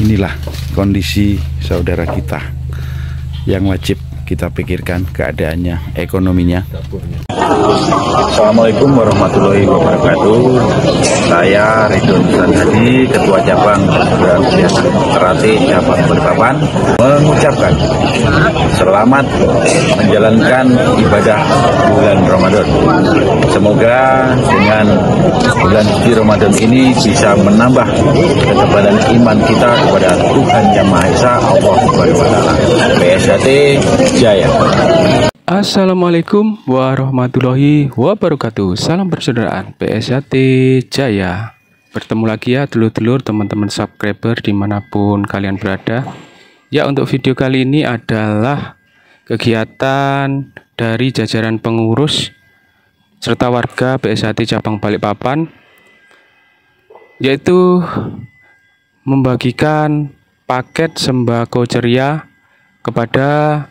Inilah kondisi saudara kita yang wajib kita pikirkan keadaannya, ekonominya. Assalamualaikum warahmatullahi wabarakatuh. Saya Ridwan Hadi, Ketua Cabang Karate Cabang Balikpapan, mengucapkan selamat menjalankan ibadah bulan Ramadan. Semoga dengan bulan suci Ramadan ini bisa menambah ketebalan iman kita kepada Tuhan Yang Maha Esa, Allah Subhanahu wa Ta'ala. PSHT Jaya. Assalamualaikum warahmatullahi wabarakatuh. Salam persaudaraan PSHT Jaya. Bertemu lagi ya dulur-dulur, teman-teman subscriber dimanapun kalian berada. Ya, untuk video kali ini adalah kegiatan dari jajaran pengurus serta warga PSHT Cabang Balikpapan, yaitu membagikan paket sembako ceria kepada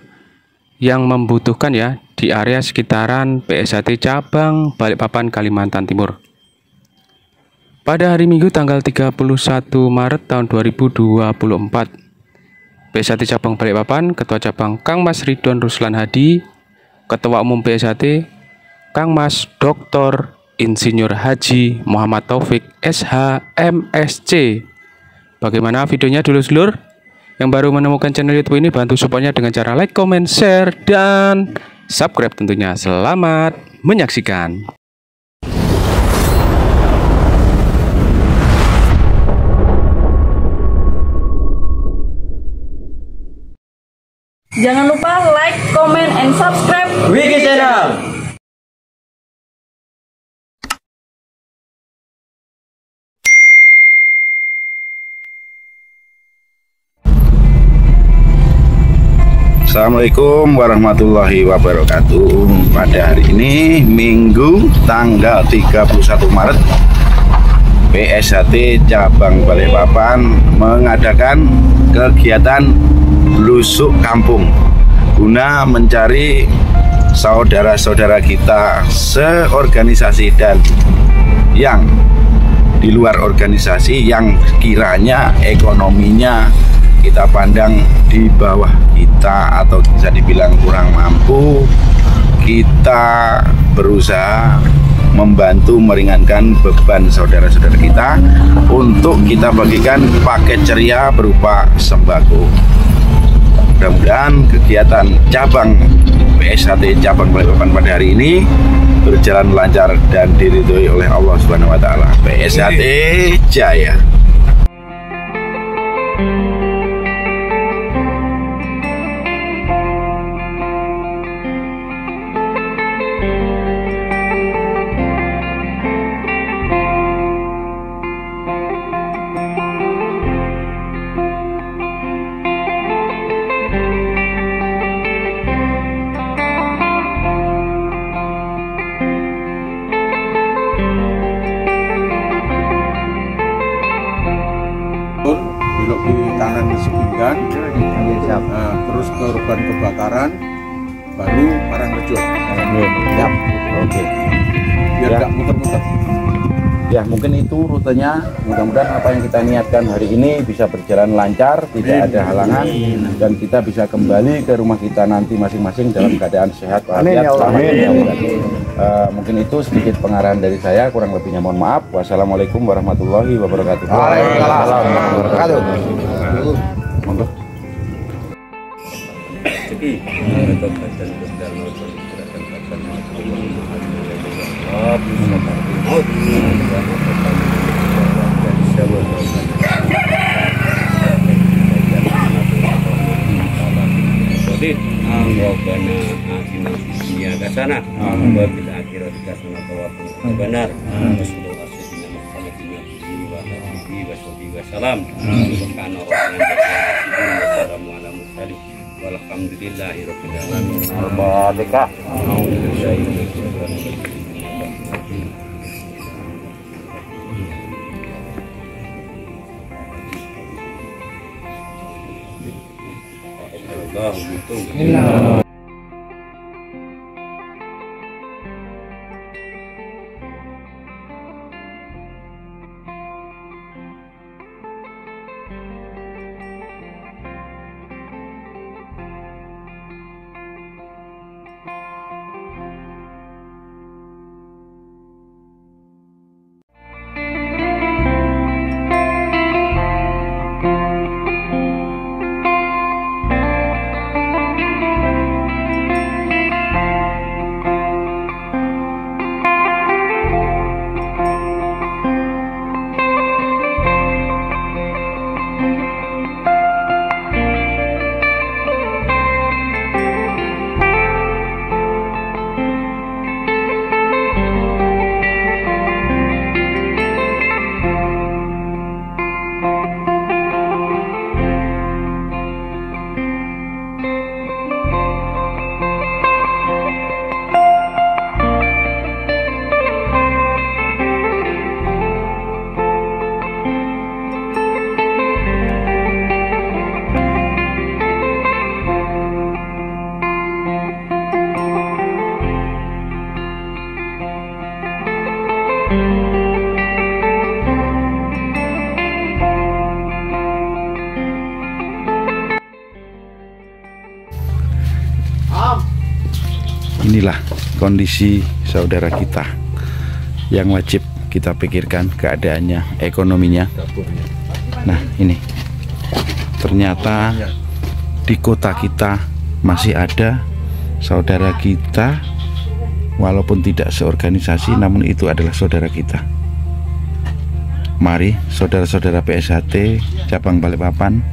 yang membutuhkan ya di area sekitaran PSHT Cabang Balikpapan, Kalimantan Timur. Pada hari Minggu tanggal 31 Maret tahun 2024, PSHT Cabang Balikpapan, Ketua Cabang Kang Mas Ridwan Ruslan Hadi, Ketua Umum PSHT Kang Mas Dr. Insinyur Haji Muhammad Taufik SH MSC. Bagaimana videonya dulur-dulur? Yang baru menemukan channel YouTube ini, bantu supportnya dengan cara like, comment, share, dan subscribe tentunya. Selamat menyaksikan. Jangan lupa like, comment, and subscribe Wiki Channel. Assalamualaikum warahmatullahi wabarakatuh. Pada hari ini Minggu tanggal 31 Maret, PSHT Cabang Balikpapan mengadakan kegiatan lusuk kampung guna mencari saudara-saudara kita seorganisasi dan yang di luar organisasi yang kiranya ekonominya kita pandang di bawah kita atau bisa dibilang kurang mampu. Kita berusaha membantu meringankan beban saudara-saudara kita untuk kita bagikan paket ceria berupa sembako. Mudah-mudahan kegiatan cabang PSHT Cabang Balikpapan pada hari ini berjalan lancar dan diridhoi oleh Allah Subhanahu wa Ta'ala. PSHT Jaya. Belok kiri kanan di sepinggan, nah, terus korban kebakaran, baru Parangrejo. Siap. Oke. Biar Ya. nggak muter-muter. Ya, mungkin itu rutenya. Mudah-mudahan apa yang kita niatkan hari ini bisa berjalan lancar, tidak ada halangan, dan kita bisa kembali ke rumah kita nanti masing-masing dalam keadaan sehat walafiat. Selamat menjalankan. Mungkin itu sedikit pengarahan dari saya, kurang lebihnya mohon maaf. Wassalamualaikum warahmatullahi wabarakatuh. Waalaikumsalam warahmatullahi wabarakatuh. Monggo. Rabbana atina fid dunya hasanah wa fil akhirati hasanah wa qina adzabannar. Wassallallahu alaihi wasallam. Subhana rabbika wassalamu ala mursalin walhamdulillahi rabbil alamin. Al-Fatihah. Allah gitu. kondisi saudara kita yang wajib kita pikirkan keadaannya, ekonominya. Nah, ini ternyata di kota kita masih ada saudara kita, walaupun tidak seorganisasi, namun itu adalah saudara kita. Mari saudara-saudara PSHT cabang Balikpapan,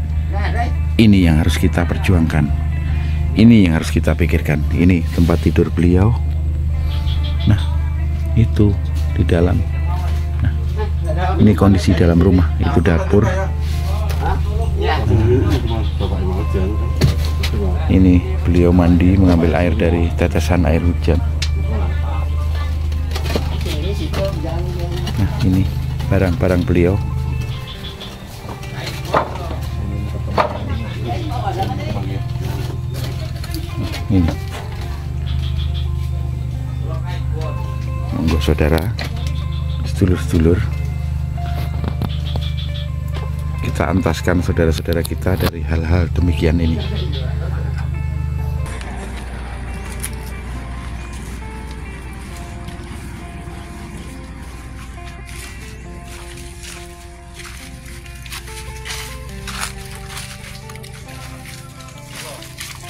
ini yang harus kita perjuangkan, ini yang harus kita pikirkan. Ini tempat tidur beliau. Nah, itu di dalam. Nah, ini kondisi dalam rumah, itu dapur. Ini beliau mandi mengambil air dari tetesan air hujan. Nah, ini barang-barang beliau. Ini monggo saudara, sedulur-sedulur, kita antaskan saudara-saudara kita dari hal-hal demikian ini.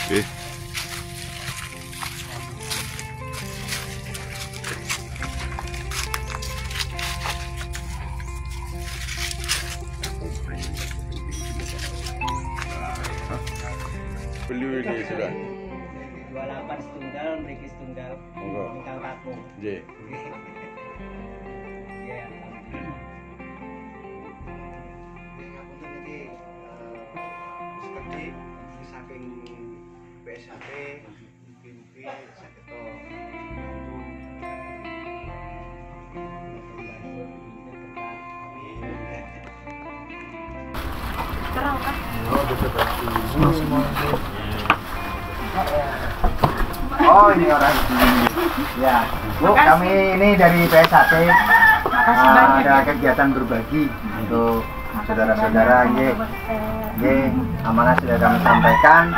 Oke. Beli ini sudah. 28 setunggal, mriki setunggal. Monggo. Ingkang kakung. Nggih. Iya. Ngapunten iki seperti saking PSHT mungkin saged Oh, ini orang. Ya, Bu, kami ini dari PSHT ada kegiatan berbagi untuk saudara-saudara. Nggih, amanah sudah kami sampaikan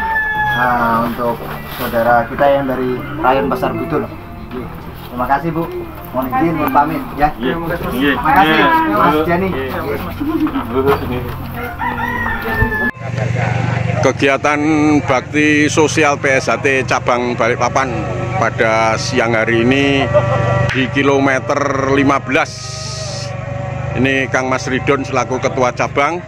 untuk saudara kita yang dari Rayon Pasar Budul. Nggih. Terima kasih, Bu. Mohon izin, mohon pamit ya. Terima kasih, Mas Jani. Kegiatan bakti sosial PSHT cabang Balikpapan pada siang hari ini di kilometer 15. Ini Kang Mas Ridon selaku ketua cabang.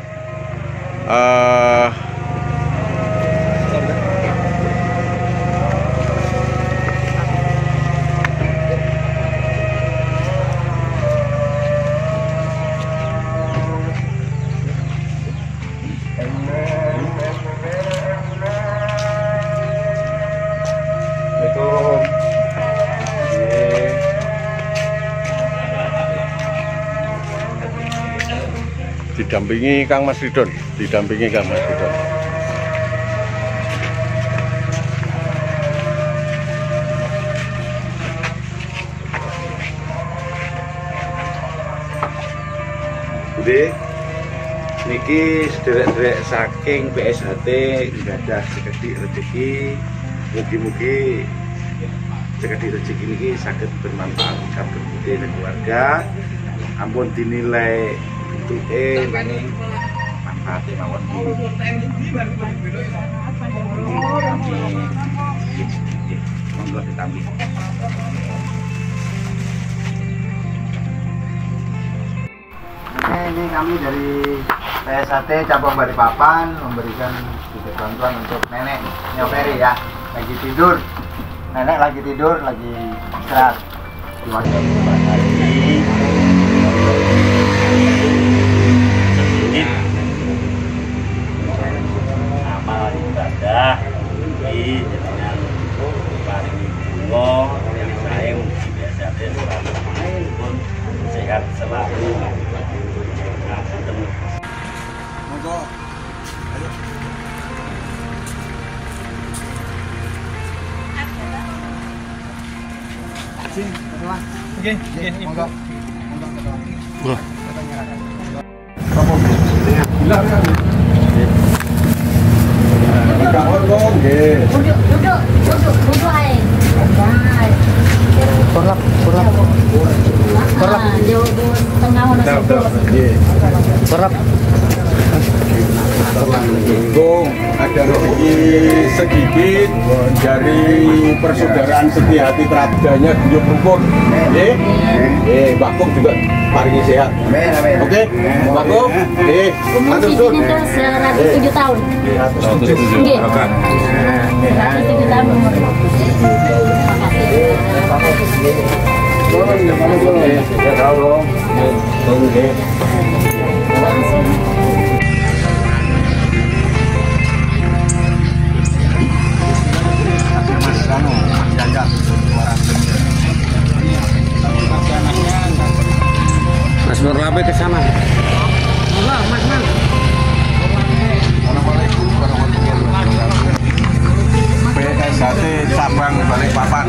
Didampingi Kang Mas Ridon, didampingi Kang Mas Ridon. Bude, niki sederek-sederek saking PSHT ibadah sekedhik rezeki, mugi-mugi sekedhik rezeki niki saged bermanfaat kagem bude dan keluarga. Ampun dinilai nanging manfaate mawon. Monggo ditampi. Ini kami dari PSHT cabang Balikpapan memberikan sedikit bantuan untuk nenek nyoperi ya, lagi tidur, nenek lagi tidur, lagi istirahat. Terima kasih. Amal ibadah ini dengan paringi bunga yang saya biasanya selalu pun sehat selalu. Monggo. Ayo. Sini, Mas. Oke, monggo. Monggo. Duduk aja. Bung, ada rezeki sedikit dari persaudaraan setia hati teradanya Guyub Rukun. Mbak Bung juga paringi sehat. Oke, Mbak Bung. Matur suwun. 107 tahun. 107 tahun. Mas Nur Labe ke sana. PSHT cabang Balikpapan.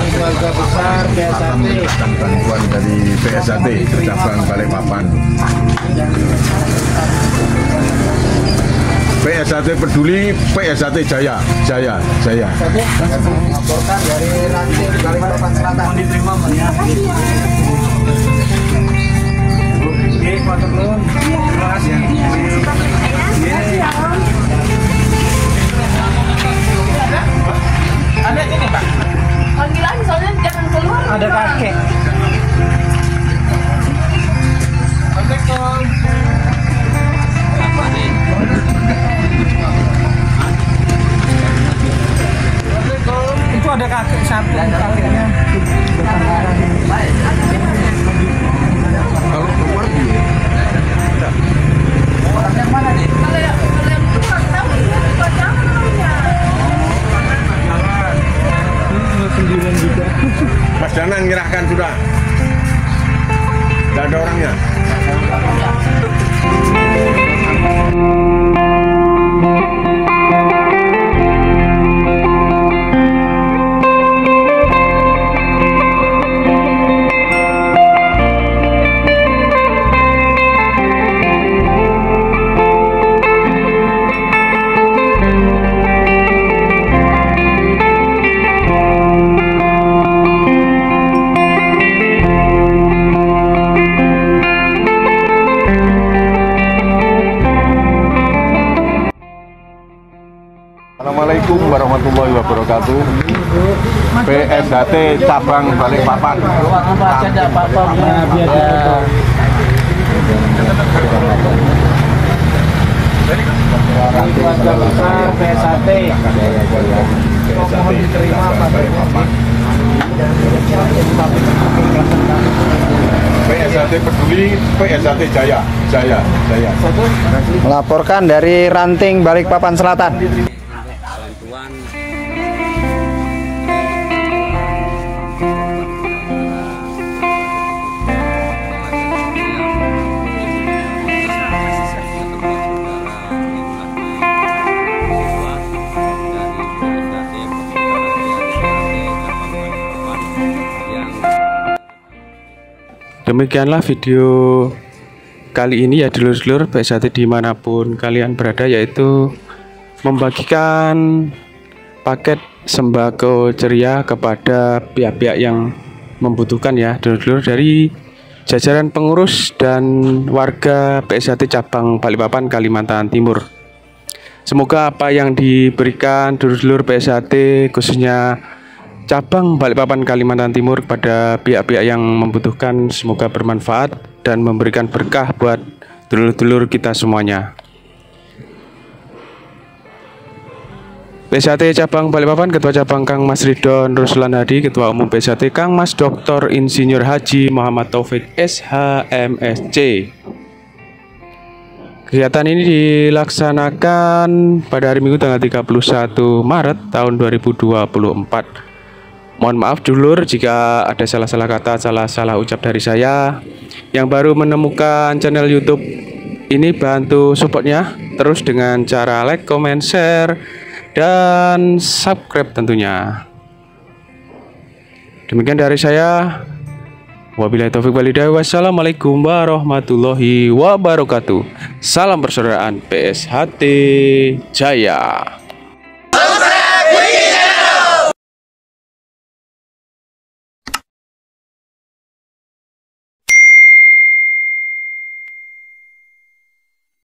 Keluarga besar PSHT Bantuan dari PSHT cabang Balikpapan. PSHT peduli, PSHT jaya. melaporkan dari ranting Balikpapan Selatan. Diterima ya. Ada ini Pak. Panggilan soalnya jangan keluar. Ada kakek. Assalamualaikum. Itu ada kakek satu kakeknya. Kalau keluar dia. Orang yang mana nih? Kalau yang keluar tahu ya, jangan namanya. Mas Danang menyerahkan sudah. Tidak ada orangnya. Assalamualaikum warahmatullahi wabarakatuh. PSHT cabang Balikpapan. Keluarga besar PSHT. Mohon diterima Pak Balikpapan. PSHT peduli, PSHT jaya. Melaporkan dari ranting Balikpapan Selatan. Bantuan Demikianlah video kali ini ya dulur-dulur PSHT dimanapun kalian berada, yaitu membagikan paket sembako ceria kepada pihak-pihak yang membutuhkan ya dulur-dulur, dari jajaran pengurus dan warga PSHT cabang Balikpapan Kalimantan Timur. Semoga apa yang diberikan dulur-dulur PSHT khususnya cabang Balikpapan Kalimantan Timur kepada pihak-pihak yang membutuhkan semoga bermanfaat dan memberikan berkah buat dulur-dulur kita semuanya. PSHT cabang Balikpapan, Ketua Cabang Kang Mas Ridon Ruslan Hadi, Ketua Umum PSHT Kang Mas Dr. Insinyur Haji Muhammad Taufik SHMSC. Kegiatan ini dilaksanakan pada hari Minggu tanggal 31 Maret tahun 2024. Mohon maaf dulur jika ada salah-salah kata, salah ucap dari saya. Yang baru menemukan channel YouTube ini, bantu supportnya terus dengan cara like, comment, share, dan subscribe tentunya. Demikian dari saya. Wabillahi taufiq wal hidayah. Wassalamualaikum warahmatullahi wabarakatuh. Salam persaudaraan PSHT Jaya.